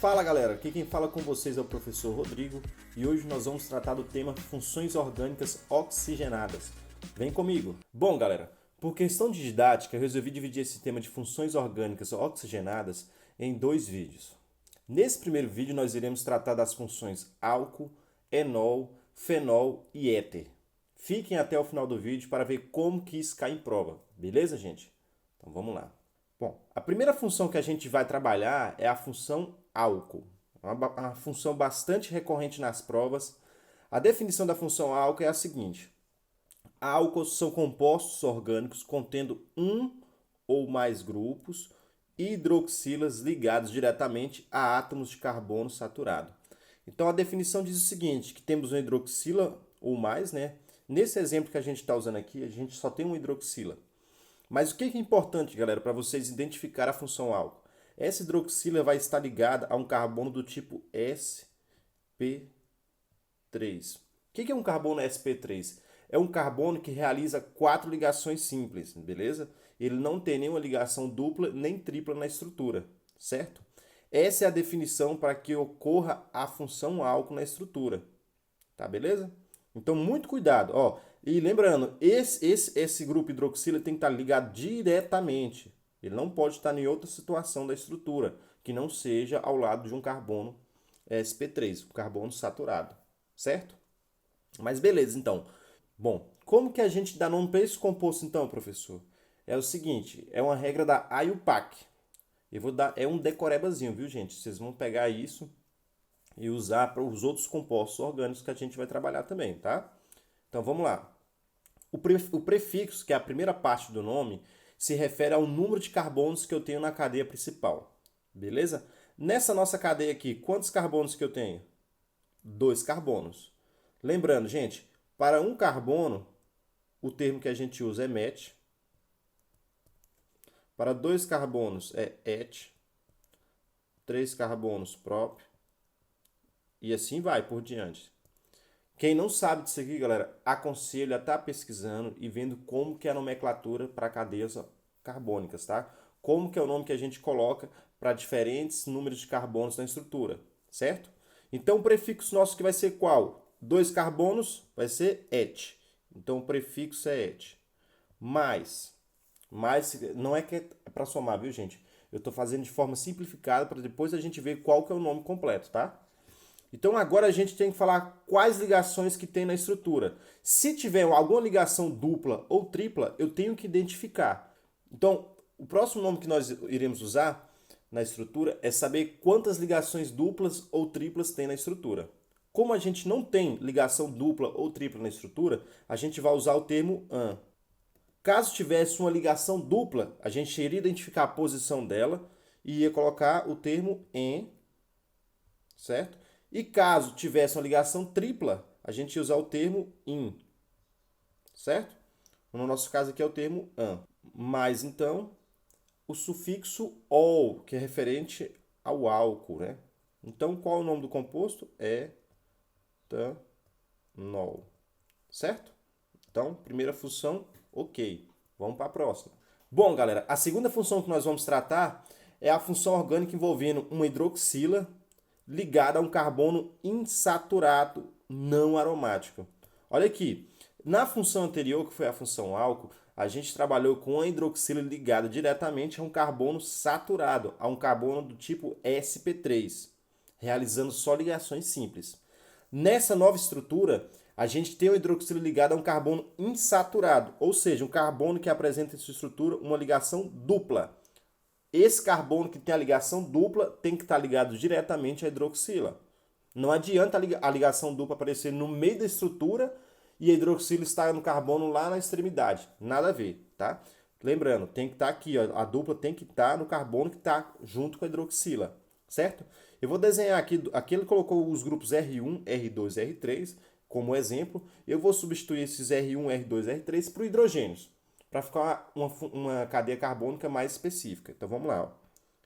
Fala galera, aqui quem fala com vocês é o professor Rodrigo e hoje nós vamos tratar do tema funções orgânicas oxigenadas. Vem comigo! Bom galera, por questão de didática eu resolvi dividir esse tema de funções orgânicas oxigenadas em dois vídeos. Nesse primeiro vídeo nós iremos tratar das funções álcool, enol, fenol e éter. Fiquem até o final do vídeo para ver como que isso cai em prova, beleza gente? Então vamos lá. Bom, a primeira função que a gente vai trabalhar é a função álcool. Uma função bastante recorrente nas provas. A definição da função álcool é a seguinte. Álcools são compostos orgânicos contendo um ou mais grupos hidroxilas ligados diretamente a átomos de carbono saturado. Então a definição diz o seguinte, que temos um hidroxila ou mais, né? Nesse exemplo que a gente está usando aqui, a gente só tem um hidroxila. Mas o que é importante, galera, para vocês identificar a função álcool? Essa hidroxila vai estar ligada a um carbono do tipo sp3. O que é um carbono sp3? É um carbono que realiza 4 ligações simples, beleza? Ele não tem nenhuma ligação dupla nem tripla na estrutura, certo? Essa é a definição para que ocorra a função álcool na estrutura, tá beleza? Então, muito cuidado, ó. E lembrando, esse grupo hidroxila tem que estar ligado diretamente. Ele não pode estar em outra situação da estrutura, que não seja ao lado de um carbono sp3, o carbono saturado, certo? Mas beleza, então. Bom, como que a gente dá nome para esse composto então, professor? É o seguinte, é uma regra da IUPAC. Eu vou dar, é um decorebazinho, viu, gente? Vocês vão pegar isso e usar para os outros compostos orgânicos que a gente vai trabalhar também, tá? Então vamos lá. O prefixo, que é a primeira parte do nome, se refere ao número de carbonos que eu tenho na cadeia principal. Beleza? Nessa nossa cadeia aqui, quantos carbonos que eu tenho? 2 carbonos. Lembrando, gente, para um carbono, o termo que a gente usa é met. Para 2 carbonos é et. 3 carbonos prop. E assim vai por diante. Quem não sabe disso aqui, galera, aconselho a estar pesquisando e vendo como que é a nomenclatura para cadeias carbônicas, tá? Como que é o nome que a gente coloca para diferentes números de carbonos na estrutura, certo? Então o prefixo nosso que vai ser qual? 2 carbonos vai ser et. Então o prefixo é et. Mais não é que é para somar, viu, gente? Eu estou fazendo de forma simplificada para depois a gente ver qual que é o nome completo, tá? Então agora a gente tem que falar quais ligações que tem na estrutura. Se tiver alguma ligação dupla ou tripla, eu tenho que identificar. Então, o próximo nome que nós iremos usar na estrutura é saber quantas ligações duplas ou triplas tem na estrutura. Como a gente não tem ligação dupla ou tripla na estrutura, a gente vai usar o termo AN. Caso tivesse uma ligação dupla, a gente iria identificar a posição dela e ia colocar o termo EN, certo? E caso tivesse uma ligação tripla, a gente ia usar o termo IN, certo? No nosso caso aqui é o termo AN. Mais então, o sufixo ol, que é referente ao álcool, né? Então, qual é o nome do composto? Etanol, certo? Então, primeira função, ok. Vamos para a próxima. Bom, galera, a segunda função que nós vamos tratar é a função orgânica envolvendo uma hidroxila ligada a um carbono insaturado não aromático. Olha aqui, na função anterior, que foi a função álcool, a gente trabalhou com a hidroxila ligada diretamente a um carbono saturado, a um carbono do tipo sp3, realizando só ligações simples. Nessa nova estrutura, a gente tem o hidroxila ligado a um carbono insaturado, ou seja, um carbono que apresenta em sua estrutura uma ligação dupla. Esse carbono que tem a ligação dupla tem que estar ligado diretamente à hidroxila. Não adianta a ligação dupla aparecer no meio da estrutura e a hidroxila estar no carbono lá na extremidade. Nada a ver, tá? Lembrando, tem que estar aqui, ó, a dupla tem que estar no carbono que está junto com a hidroxila, certo? Eu vou desenhar aqui ele colocou os grupos R1, R2, R3 como exemplo. Eu vou substituir esses R1, R2, R3 por hidrogênios, para ficar uma cadeia carbônica mais específica. Então vamos lá. Ó.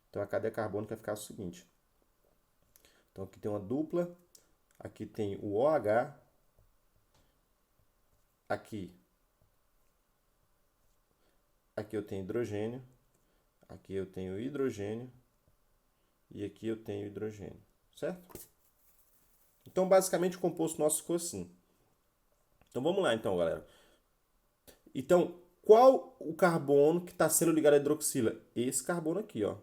Então a cadeia carbônica vai ficar o seguinte. Então aqui tem uma dupla, aqui tem o OH, aqui eu tenho hidrogênio, aqui eu tenho hidrogênio e aqui eu tenho hidrogênio, certo? Então, basicamente, o composto nosso ficou assim. Então, vamos lá, então, galera. Então, qual o carbono que está sendo ligado à hidroxila? Esse carbono aqui, ó.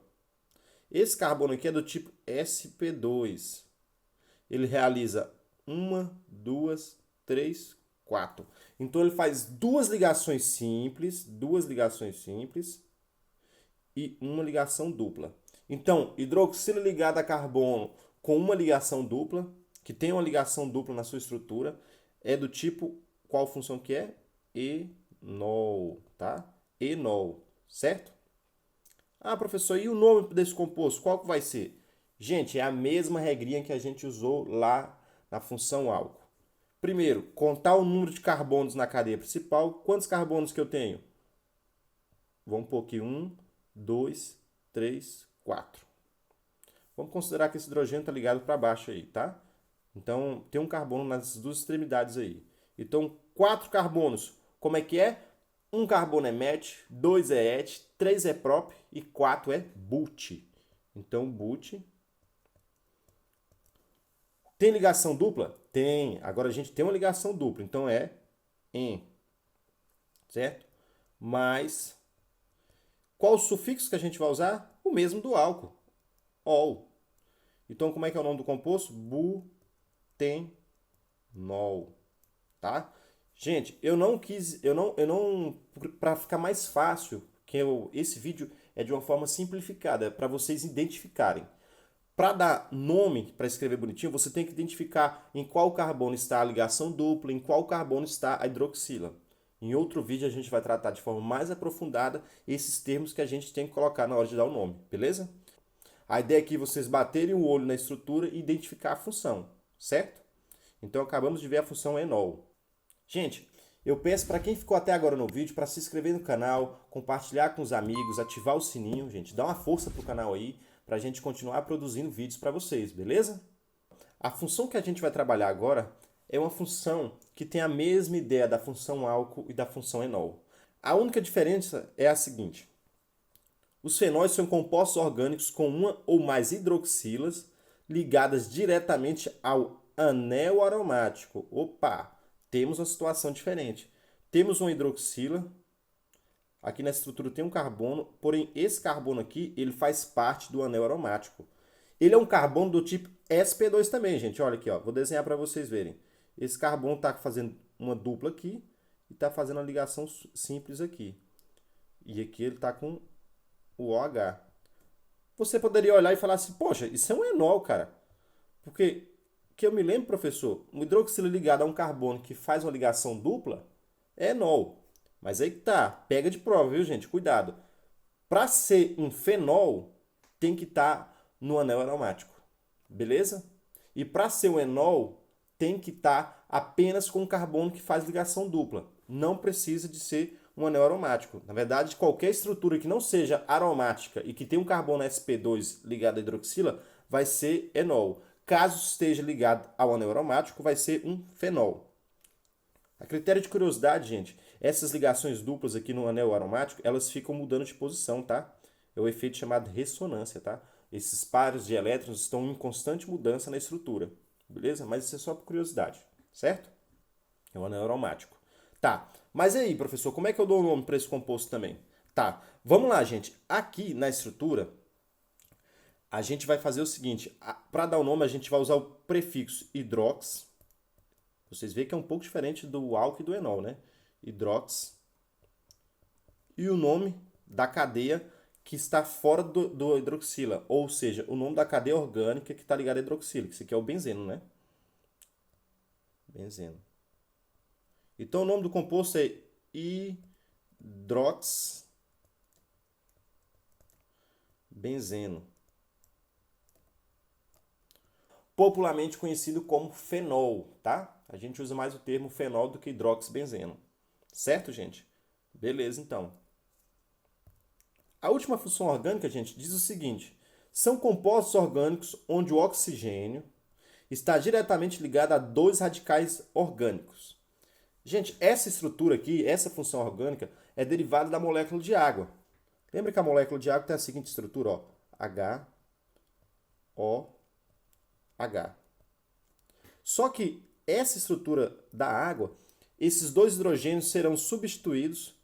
Esse carbono aqui é do tipo sp2. Ele realiza uma, duas, três, quatro. Então, ele faz duas ligações simples e uma ligação dupla. Então, hidroxila ligada a carbono com uma ligação dupla, que tem uma ligação dupla na sua estrutura, é do tipo, qual função que é? Enol, tá? Enol, certo? Ah, professor, e o nome desse composto, qual que vai ser? Gente, é a mesma regrinha que a gente usou lá na função álcool. Primeiro, contar o número de carbonos na cadeia principal. Quantos carbonos que eu tenho? Vamos pôr aqui 1, 2, 3, 4. Vamos considerar que esse hidrogênio está ligado para baixo aí, tá? Então, tem um carbono nas duas extremidades aí. Então, 4 carbonos, como é que é? Um carbono é MET, 2 é ET, 3 é prop e 4 é BUT. Então, BUT. Tem ligação dupla? Tem. Agora a gente tem uma ligação dupla, então é EN, certo? Mas qual o sufixo que a gente vai usar? O mesmo do álcool, ol. Então, como é que é o nome do composto? Butenol, tá? Gente, para ficar mais fácil, esse vídeo é de uma forma simplificada, para vocês identificarem. Para dar nome, para escrever bonitinho, você tem que identificar em qual carbono está a ligação dupla, em qual carbono está a hidroxila. Em outro vídeo a gente vai tratar de forma mais aprofundada esses termos que a gente tem que colocar na hora de dar o nome, beleza? A ideia é que vocês baterem o olho na estrutura e identificar a função, certo? Então acabamos de ver a função enol. Gente, eu peço para quem ficou até agora no vídeo para se inscrever no canal, compartilhar com os amigos, ativar o sininho, gente, dá uma força pro canal aí para a gente continuar produzindo vídeos para vocês, beleza? A função que a gente vai trabalhar agora é uma função que tem a mesma ideia da função álcool e da função enol. A única diferença é a seguinte: os fenóis são compostos orgânicos com uma ou mais hidroxilas ligadas diretamente ao anel aromático. Opa, temos uma situação diferente. Temos uma hidroxila, aqui na estrutura tem um carbono, porém esse carbono aqui ele faz parte do anel aromático. Ele é um carbono do tipo sp2 também, gente. Olha aqui, ó, vou desenhar para vocês verem. Esse carbono está fazendo uma dupla aqui e está fazendo uma ligação simples aqui. E aqui ele está com o OH. Você poderia olhar e falar assim, poxa, isso é um enol, cara. Porque, que eu me lembro, professor, um hidroxila ligado a um carbono que faz uma ligação dupla é enol. Mas aí que tá, pega de prova, viu, gente? Cuidado. Para ser um fenol, tem que estar no anel aromático. Beleza? E para ser um enol, tem que estar apenas com um carbono que faz ligação dupla. Não precisa de ser um anel aromático. Na verdade, qualquer estrutura que não seja aromática e que tenha um carbono sp2 ligado à hidroxila vai ser enol. Caso esteja ligado ao anel aromático, vai ser um fenol. A critério de curiosidade, gente, essas ligações duplas aqui no anel aromático, elas ficam mudando de posição, tá? É o efeito chamado ressonância, tá? Esses pares de elétrons estão em constante mudança na estrutura, beleza? Mas isso é só por curiosidade, certo? É o anel aromático. Tá, mas e aí, professor, como é que eu dou o nome para esse composto também? Tá, vamos lá, gente. Aqui na estrutura, a gente vai fazer o seguinte. Para dar o nome, a gente vai usar o prefixo hidrox. Vocês veem que é um pouco diferente do álcool e do enol, né? Hidrox. E o nome da cadeia que está fora do hidroxila. Ou seja, o nome da cadeia orgânica que está ligada à hidroxila. Que isso aqui é o benzeno, né? Benzeno. Então o nome do composto é hidroxibenzeno, popularmente conhecido como fenol, tá? A gente usa mais o termo fenol do que hidroxibenzeno. Certo, gente? Beleza, então. A última função orgânica, gente, diz o seguinte: são compostos orgânicos onde o oxigênio está diretamente ligado a dois radicais orgânicos. Gente, essa estrutura aqui, essa função orgânica, é derivada da molécula de água. Lembra que a molécula de água tem a seguinte estrutura, ó, H, Só que essa estrutura da água, esses dois hidrogênios serão substituídos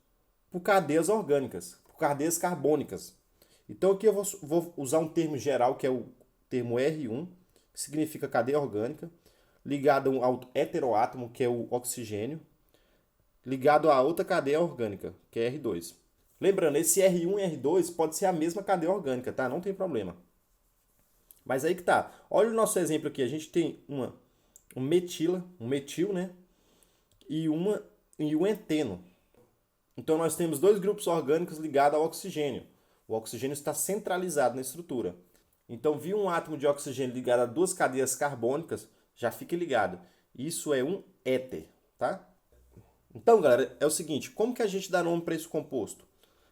por cadeias orgânicas, por cadeias carbônicas. Então aqui eu vou usar um termo geral, que é o termo R1, que significa cadeia orgânica, ligado ao heteroátomo, que é o oxigênio, ligado a outra cadeia orgânica, que é R2. Lembrando, esse R1 e R2 pode ser a mesma cadeia orgânica, tá? Não tem problema. Mas aí que tá. Olha o nosso exemplo aqui. A gente tem um metil, né? E um eteno. Então nós temos dois grupos orgânicos ligados ao oxigênio. O oxigênio está centralizado na estrutura. Então, vi um átomo de oxigênio ligado a duas cadeias carbônicas, já fique ligado. Isso é um éter, tá? Então, galera, é o seguinte, como que a gente dá nome para esse composto?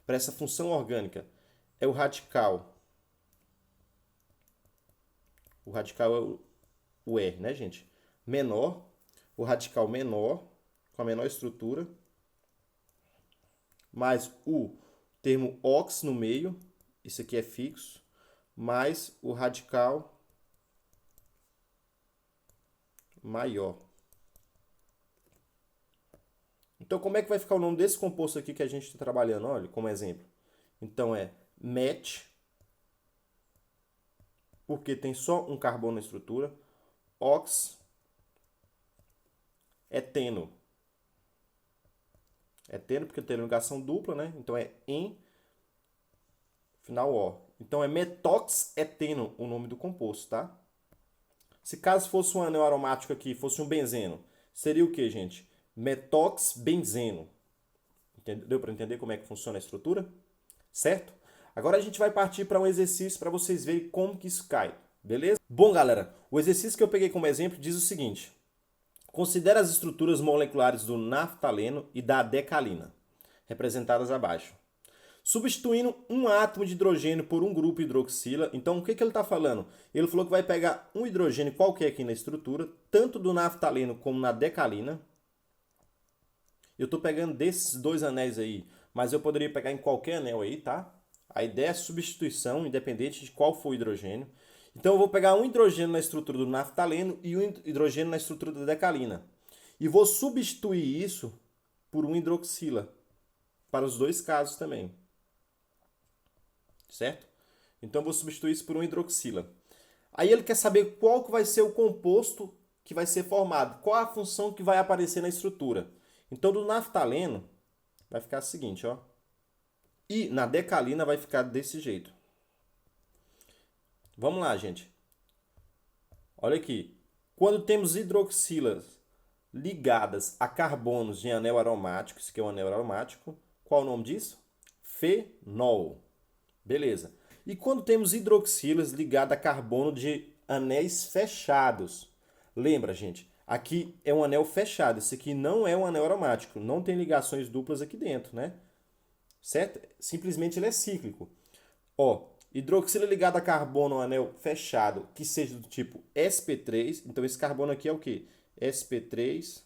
Para essa função orgânica? É o radical. O radical é o R, né, gente? Menor, o radical menor, com a menor estrutura, mais o termo ox no meio, isso aqui é fixo, mais o radical maior. Então, como é que vai ficar o nome desse composto aqui que a gente está trabalhando? Olha, como exemplo. Então, é MET, porque tem só um carbono na estrutura, ox, eteno. Eteno, porque tem ligação dupla, né? Então, é em, final O. Então, é metoxeteno o nome do composto, tá? Se caso fosse um anel aromático aqui, fosse um benzeno, seria o que, gente? Metoxbenzeno. Deu para entender como é que funciona a estrutura? Certo? Agora a gente vai partir para um exercício para vocês verem como que isso cai. Beleza? Bom, galera, o exercício que eu peguei como exemplo diz o seguinte. Considere as estruturas moleculares do naftaleno e da decalina, representadas abaixo. Substituindo um átomo de hidrogênio por um grupo hidroxila. Então, o que ele está falando? Ele falou que vai pegar um hidrogênio qualquer aqui na estrutura, tanto do naftaleno como na decalina. Eu estou pegando desses dois anéis aí, mas eu poderia pegar em qualquer anel aí, tá? A ideia é substituição, independente de qual for o hidrogênio. Então, eu vou pegar um hidrogênio na estrutura do naftaleno e um hidrogênio na estrutura da decalina. E vou substituir isso por um hidroxila, para os dois casos também. Certo? Então, eu vou substituir isso por um hidroxila. Aí ele quer saber qual que vai ser o composto que vai ser formado, qual a função que vai aparecer na estrutura. Então, do naftaleno vai ficar o seguinte, ó. E na decalina vai ficar desse jeito. Vamos lá, gente. Olha aqui. Quando temos hidroxilas ligadas a carbonos de anel aromático, isso aqui é um anel aromático, qual é o nome disso? Fenol. Beleza. E quando temos hidroxilas ligadas a carbono de anéis fechados? Lembra, gente? Aqui é um anel fechado. Esse aqui não é um anel aromático. Não tem ligações duplas aqui dentro, né? Certo? Simplesmente ele é cíclico. Ó, hidroxila ligada a carbono a um anel fechado que seja do tipo sp3. Então esse carbono aqui é o quê? sp3.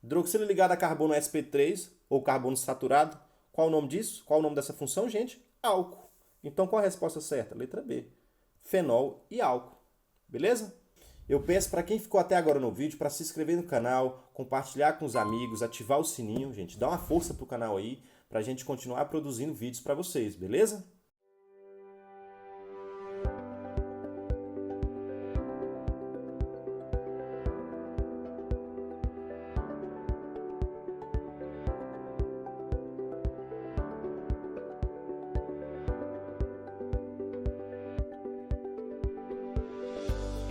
Hidroxila ligada a carbono sp3 ou carbono saturado. Qual o nome disso? Qual o nome dessa função, gente? Álcool. Então qual a resposta certa? Letra B. Fenol e álcool. Beleza? Eu peço para quem ficou até agora no vídeo para se inscrever no canal, compartilhar com os amigos, ativar o sininho, gente. Dá uma força pro canal aí para a gente continuar produzindo vídeos para vocês, beleza?